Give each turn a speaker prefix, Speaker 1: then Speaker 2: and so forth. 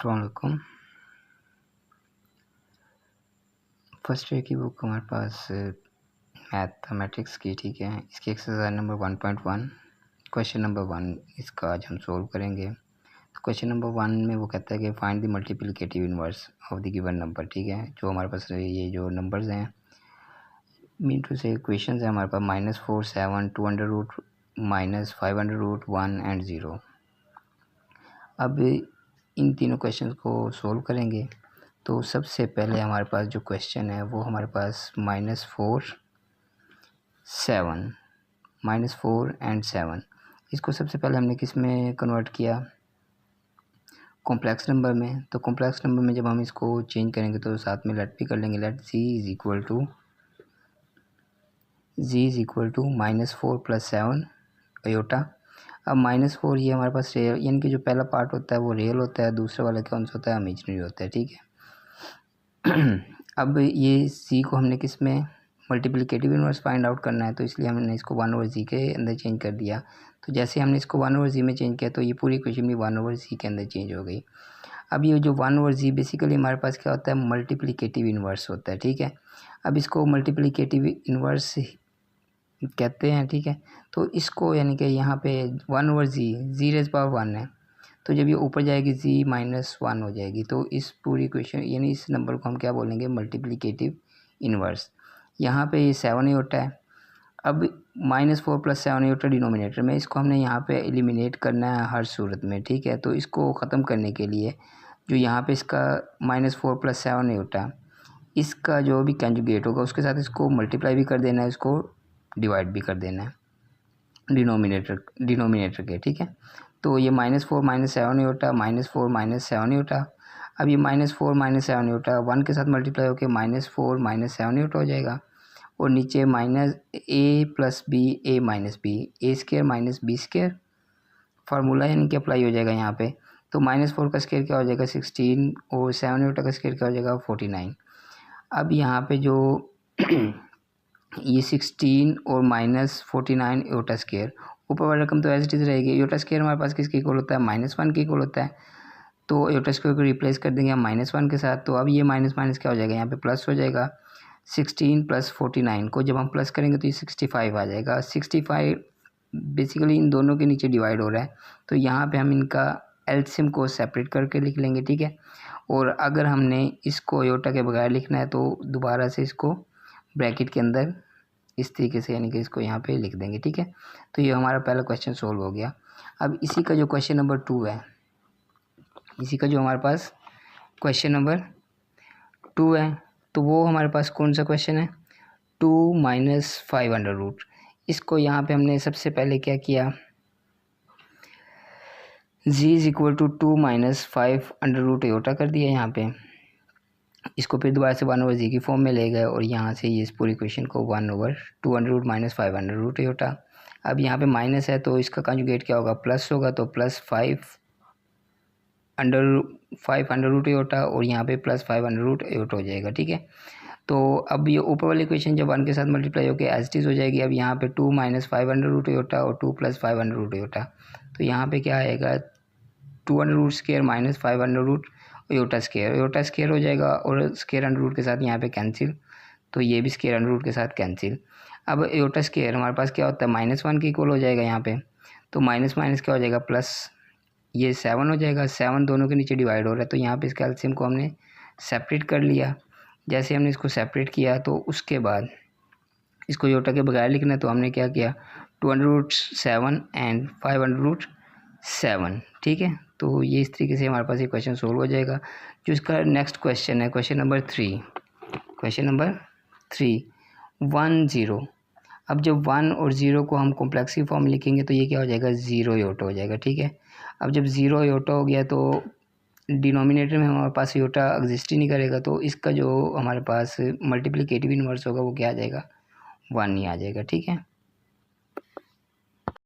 Speaker 1: अस्सलाम वालेकुम। First year की बुक हमारे पास मैथमेटिक्स की, ठीक है। इसकी एक्सरसाइज नंबर 1.1 क्वेश्चन नंबर 1 इसका आज हम सोल्व करेंगे। तो क्वेश्चन नंबर 1 में वो कहता है कि find the multiplicative inverse of the given number, ठीक है। जो हमारे पास ये जो नंबर्स हैं मीन टू से इक्वेशन है हमारे पास -4, 7, 2√, -5√1 एंड 0। अब इन तीनों क्वेश्चन को सोल्व करेंगे। तो सबसे पहले हमारे पास जो क्वेश्चन है वो हमारे पास -4 एंड 7, इसको सबसे पहले हमने किस में कन्वर्ट किया, कॉम्प्लेक्स नंबर में। तो कॉम्प्लेक्स नंबर में जब हम इसको चेंज करेंगे तो साथ में लेट भी कर लेंगे। Let z is equal to -4 + 7 iota. अब -4 ये हमारे पास रियल, यानी कि जो पहला पार्ट होता है वो रियल होता है, दूसरा वाला कौन सा होता है, इमेजिनरी होता है, ठीक है। अब ये c को हमने किस में मल्टीप्लिकेटिव इनवर्स फाइंड आउट करना है, तो इसलिए हमने इसको 1/z के अंदर चेंज कर दिया। तो जैसे हमने इसको 1/z में चेंज किया तो ये पूरी इक्वेशन भी 1/z के अंदर चेंज हो गई। अब ये जो 1/z बेसिकली हमारे पास क्या होता है, मल्टीप्लिकेटिव इनवर्स होता है, ठीक है। अब इसको मल्टीप्लिकेटिव इनवर्स कहते हैं, ठीक है। तो इसको यानी कि यहाँ पे 1/z रेज़ पावर 1 है, तो जब ये ऊपर जाएगी z-1 हो जाएगी। तो इस पूरी इक्वेशन यानी इस नंबर को हम क्या बोलेंगे, मल्टीप्लिकेटिव इनवर्स। यहाँ पे ये 7 ही होता है। अब -4 + 7 होता है डिनोमिनेटर में, इसको हमने यहाँ पे एलिमिनेट करना है हर सूरत में, ठीक है। तो इसको ख़त्म करने के लिए जो यहाँ पे इसका -4 + 7 होता है, इसका जो भी कंजुगेट होगा उसके साथ इसको मल्टीप्लाई भी कर देना है, इसको डिवाइड भी कर देना है डिनोमिनेटर के, ठीक है। तो ये -4 - 7 होता है, -4 - 7 होता। अब ये -4 - 7 होता 1 के साथ मल्टीप्लाई होकर -4 - 7 हो जाएगा। और नीचे -a + b a - b a² - b² formula यानी कि अप्लाई हो जाएगा यहाँ पे। तो -4 का स्क्वायर क्या हो जाएगा 16 और 7 का स्क्वायर क्या हो जाएगा 49। अब यहाँ पे जो ये 16 और -49 योटा स्क्वायर, ऊपर वाला रकम तो एज इट इज़ रहेगी। योटा स्क्वायर हमारे पास किसके इक्वल होता है, -1 के इक्वल होता है। तो योटा स्क्वायर को रिप्लेस कर देंगे हम -1 के साथ। तो अब ये माइनस माइनस क्या हो जाएगा, यहाँ पे प्लस हो जाएगा। 16 + 49 को जब हम प्लस करेंगे तो ये 65 आ जाएगा। 65 बेसिकली इन दोनों के नीचे डिवाइड हो रहा है, तो यहाँ पे हम इनका एलसीएम को सेपरेट करके लिख लेंगे, ठीक है। और अगर हमने इसको योटा के बगैर लिखना है तो दोबारा से इसको ब्रैकेट के अंदर इस तरीके से यानी कि इसको यहाँ पे लिख देंगे, ठीक है। तो ये हमारा पहला क्वेश्चन सोल्व हो गया। अब इसी का जो क्वेश्चन नंबर 2 है, इसी का जो हमारे पास क्वेश्चन नंबर 2 है, तो वो हमारे पास कौन सा क्वेश्चन है, 2 - 5√। इसको यहाँ पे हमने सबसे पहले क्या किया, z is equal to 2 - 5√, iota कर दिया यहाँ पे। इसको फिर दोबारा से 1/z की फॉर्म में ले गए और यहाँ से ये इस पूरी इक्वेशन को 1/2√- -5√, योटा। अब यहाँ पे माइनस है तो इसका कंजुगेट क्या होगा, प्लस होगा। तो +5√, योटा और यहाँ पे +5√, योटा हो जाएगा, ठीक है। तो अब ये ऊपर वाली इक्वेशन जब 1 के साथ मल्टीप्लाई होकर एज इट इज़ हो जाएगी। अब यहाँ पे 2 - 5√, योटा और 2 + 5√, योटा। तो यहाँ पे क्या आएगा, 2√² - 5√, योटा स्क्वायर हो जाएगा और स्क्वायर √ के साथ यहाँ पे कैंसिल। तो ये भी स्क्वायर √ के साथ कैंसिल। अब योटा स्क्वायर हमारे पास क्या होता है, -1 के इक्वल हो जाएगा यहाँ पे। तो माइनस माइनस क्या हो जाएगा, प्लस ये 7 हो जाएगा। 7 दोनों के नीचे डिवाइड हो रहा है, तो यहाँ पे इस एलसीएम को हमने सेपरेट कर लिया। जैसे हमने इसको सेपरेट किया तो उसके बाद इसको योटा के बगैर लिखना है, तो हमने क्या किया, 2√7 एंड 5√7, ठीक है। तो ये इस तरीके से हमारे पास ये क्वेश्चन सोल्व हो जाएगा। जो इसका नेक्स्ट क्वेश्चन है, क्वेश्चन नंबर 3, 1 0। अब जब 1 और 0 को हम कॉम्प्लेक्स की फॉर्म लिखेंगे तो ये क्या हो जाएगा, 0 योटा हो जाएगा, ठीक है। अब जब 0 योटा हो गया तो डिनोमिनेटर में हमारे पास योटा एग्जिस्ट ही नहीं करेगा, तो इसका जो हमारे पास मल्टीप्लिकेटिव इनवर्स होगा वो क्या आ जाएगा, 1 ही आ जाएगा, ठीक है।